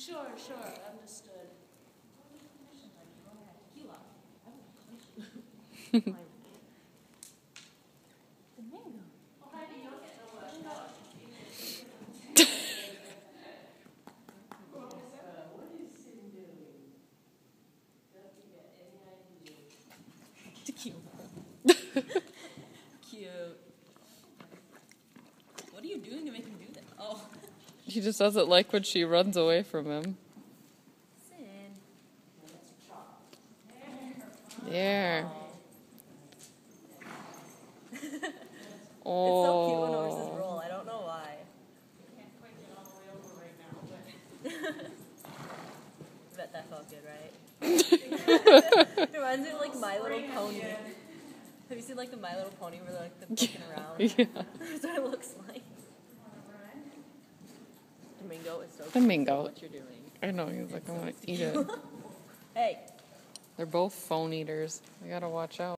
Sure, understood. Cute. Cute. What are you doing to make him do that? Oh. He just doesn't like when she runs away from him. Sin. There. Oh. It's so cute when horses roll. I don't know why. I can't quite get all the way over right now, but... Bet that felt good, right? It reminds me of like My Little Pony. Have you seen like the My Little Pony where they're like looking around? Yeah. That's what it looks like. Domingo is so cute. Domingo. What you're doing. I know, he's like, I want to eat it. Hey. They're both phone eaters. I gotta watch out.